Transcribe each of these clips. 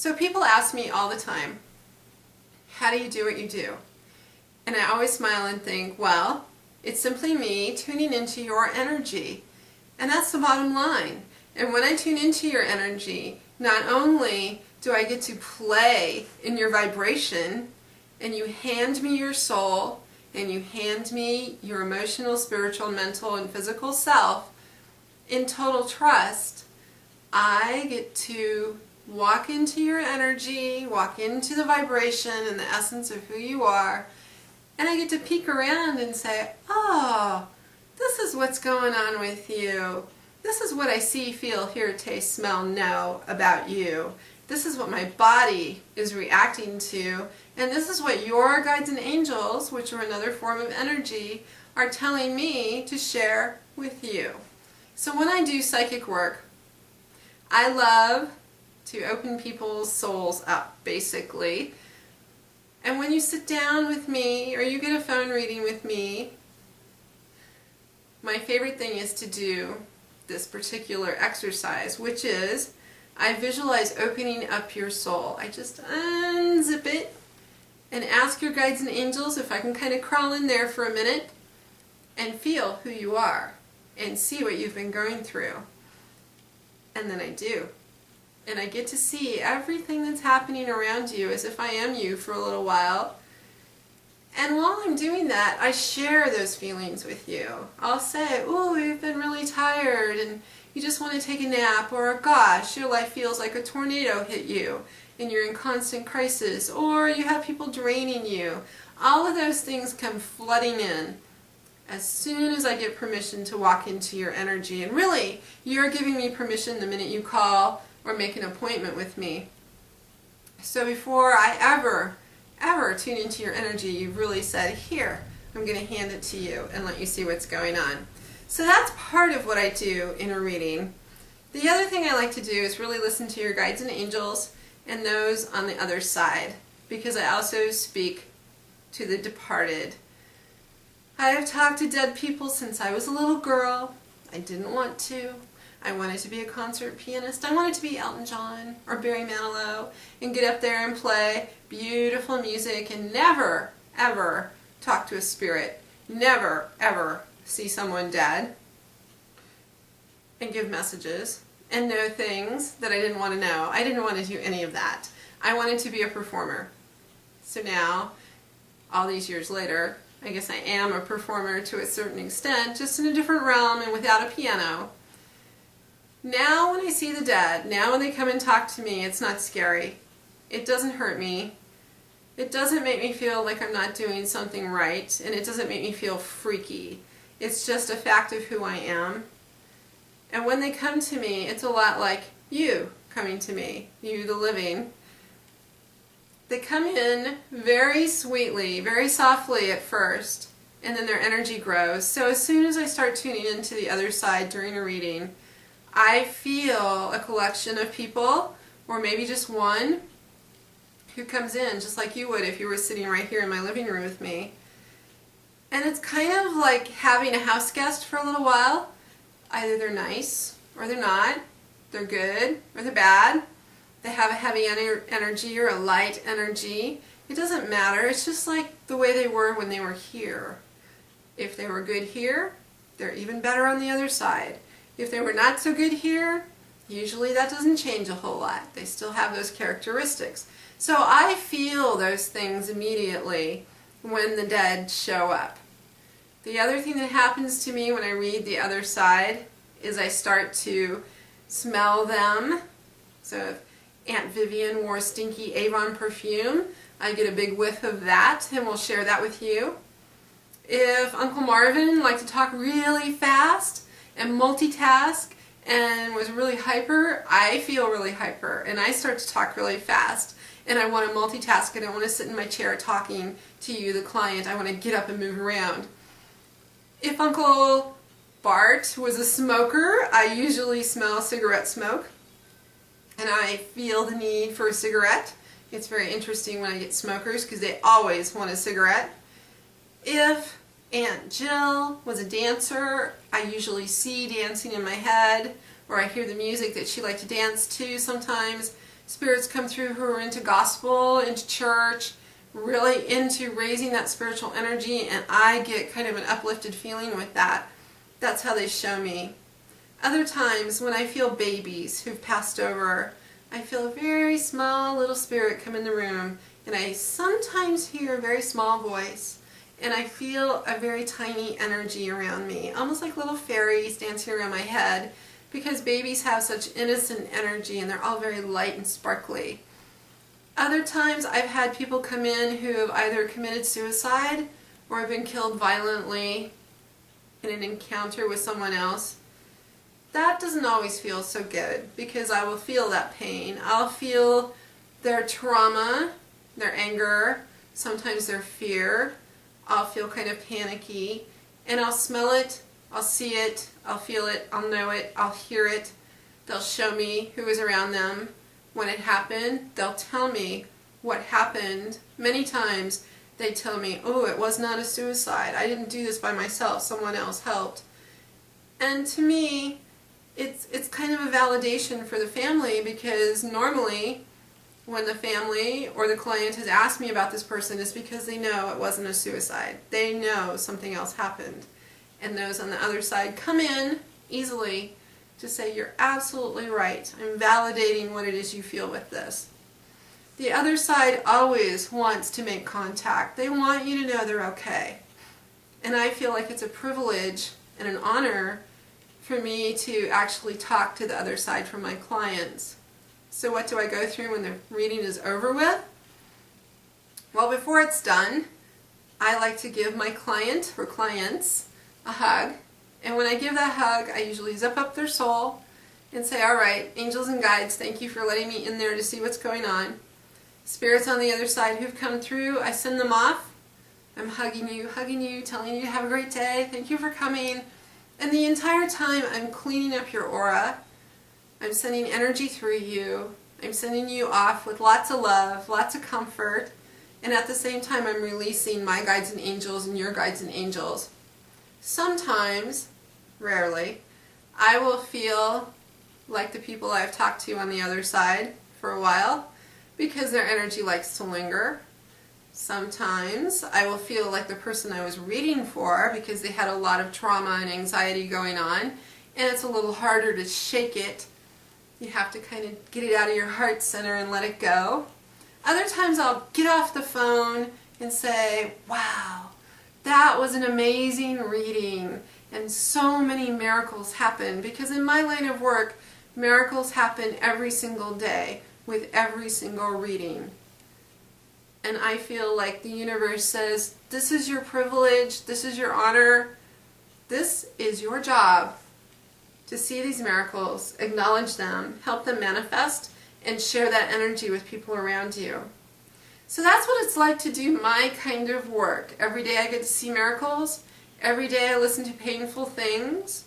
So people ask me all the time, how do you do what you do? And I always smile and think, well, it's simply me tuning into your energy. And that's the bottom line. And when I tune into your energy, not only do I get to play in your vibration, and you hand me your soul, and you hand me your emotional, spiritual, mental, and physical self in total trust, I get to walk into your energy, walk into the vibration and the essence of who you are, and I get to peek around and say, oh, this is what's going on with you. This is what I see, feel, hear, taste, smell, know about you. This is what my body is reacting to, and this is what your guides and angels, which are another form of energy, are telling me to share with you. So when I do psychic work, I love to open people's souls up, basically. And when you sit down with me, or you get a phone reading with me, my favorite thing is to do this particular exercise, which is I visualize opening up your soul. I just unzip it and ask your guides and angels if I can kind of crawl in there for a minute and feel who you are and see what you've been going through. And then I do. And I get to see everything that's happening around you as if I am you for a little while. And while I'm doing that, I share those feelings with you. I'll say, oh, you've been really tired and you just want to take a nap, or gosh, your life feels like a tornado hit you and you're in constant crisis, or you have people draining you. All of those things come flooding in as soon as I get permission to walk into your energy. And really, you're giving me permission the minute you call or make an appointment with me. So before I ever tune into your energy, you've really said, here, I'm going to hand it to you and let you see what's going on. So that's part of what I do in a reading. The other thing I like to do is really listen to your guides and angels and those on the other side, because I also speak to the departed. I have talked to dead people since I was a little girl. I didn't want to. I wanted to be a concert pianist. I wanted to be Elton John or Barry Manilow and get up there and play beautiful music and never, ever talk to a spirit. Never, ever see someone dead and give messages and know things that I didn't want to know. I didn't want to do any of that. I wanted to be a performer. So now, all these years later, I guess I am a performer to a certain extent, just in a different realm and without a piano. Now when I see the dead, now when they come and talk to me, it's not scary. It doesn't hurt me. It doesn't make me feel like I'm not doing something right, and it doesn't make me feel freaky. It's just a fact of who I am. And when they come to me, it's a lot like you coming to me, you the living. They come in very sweetly, very softly at first, and then their energy grows. So as soon as I start tuning into the other side during a reading, I feel a collection of people, or maybe just one, who comes in just like you would if you were sitting right here in my living room with me. And it's kind of like having a house guest for a little while. Either they're nice or they're not. They're good or they're bad. They have a heavy energy or a light energy. It doesn't matter. It's just like the way they were when they were here. If they were good here, they're even better on the other side. If they were not so good here, usually that doesn't change a whole lot. They still have those characteristics. So I feel those things immediately when the dead show up. The other thing that happens to me when I read the other side is I start to smell them. So if Aunt Vivian wore stinky Avon perfume, I get a big whiff of that, and we'll share that with you. If Uncle Marvin liked to talk really fast and multitask and was really hyper, I feel really hyper and I start to talk really fast and I want to multitask. I don't want to sit in my chair talking to you, the client. I want to get up and move around. If Uncle Bart was a smoker, I usually smell cigarette smoke and I feel the need for a cigarette. It's very interesting when I get smokers because they always want a cigarette. If Aunt Jill was a dancer, I usually see dancing in my head, or I hear the music that she liked to dance to sometimes. spirits come through who are into gospel, into church, really into raising that spiritual energy, and I get kind of an uplifted feeling with that. That's how they show me. Other times when I feel babies who've passed over, I feel a very small little spirit come in the room, and I sometimes hear a very small voice, and I feel a very tiny energy around me, almost like little fairies dancing around my head, because babies have such innocent energy and they're all very light and sparkly. Other times I've had people come in who have either committed suicide or have been killed violently in an encounter with someone else. That doesn't always feel so good, because I will feel that pain. I'll feel their trauma, their anger, sometimes their fear. I'll feel kind of panicky, and I'll smell it, I'll see it, I'll feel it, I'll know it, I'll hear it. They'll show me who was around them when it happened. They'll tell me what happened. Many times they tell me, oh, it was not a suicide. I didn't do this by myself. Someone else helped. And to me, it's kind of a validation for the family, because normally when the family or the client has asked me about this person, it's because they know it wasn't a suicide. They know something else happened. And those on the other side come in easily to say, you're absolutely right. I'm validating what it is you feel with this. The other side always wants to make contact. They want you to know they're okay. And I feel like it's a privilege and an honor for me to actually talk to the other side for my clients. So what do I go through when the reading is over with? Well, before it's done, I like to give my client or clients a hug. And when I give that hug, I usually zip up their soul and say, all right, angels and guides, thank you for letting me in there to see what's going on. Spirits on the other side who've come through, I send them off. I'm hugging you, telling you to have a great day. Thank you for coming. And the entire time I'm cleaning up your aura. I'm sending energy through you. I'm sending you off with lots of love, lots of comfort. And at the same time I'm releasing my guides and angels and your guides and angels. Sometimes, rarely, I will feel like the people I've talked to on the other side for a while, because their energy likes to linger. Sometimes I will feel like the person I was reading for, because they had a lot of trauma and anxiety going on, and it's a little harder to shake it. You have to kind of get it out of your heart center and let it go. Other times I'll get off the phone and say, wow, that was an amazing reading, and so many miracles happen, because in my line of work, miracles happen every single day with every single reading. And I feel like the universe says, this is your privilege, this is your honor, this is your job to see these miracles, acknowledge them, help them manifest, and share that energy with people around you. So that's what it's like to do my kind of work. Every day I get to see miracles. Every day I listen to painful things.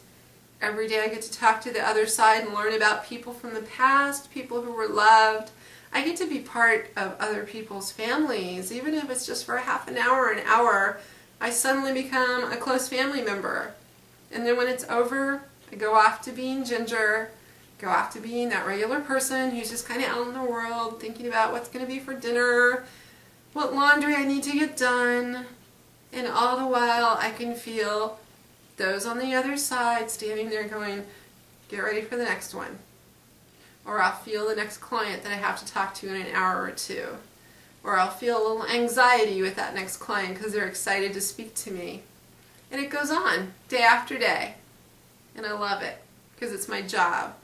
Every day I get to talk to the other side and learn about people from the past, people who were loved. I get to be part of other people's families, even if it's just for a half an hour, I suddenly become a close family member. And then when it's over, I go off to being Ginger, go off to being that regular person who's just kind of out in the world thinking about what's going to be for dinner, what laundry I need to get done, and all the while I can feel those on the other side standing there going, get ready for the next one. Or I'll feel the next client that I have to talk to in an hour or two. Or I'll feel a little anxiety with that next client because they're excited to speak to me. And it goes on day after day. And I love it because it's my job.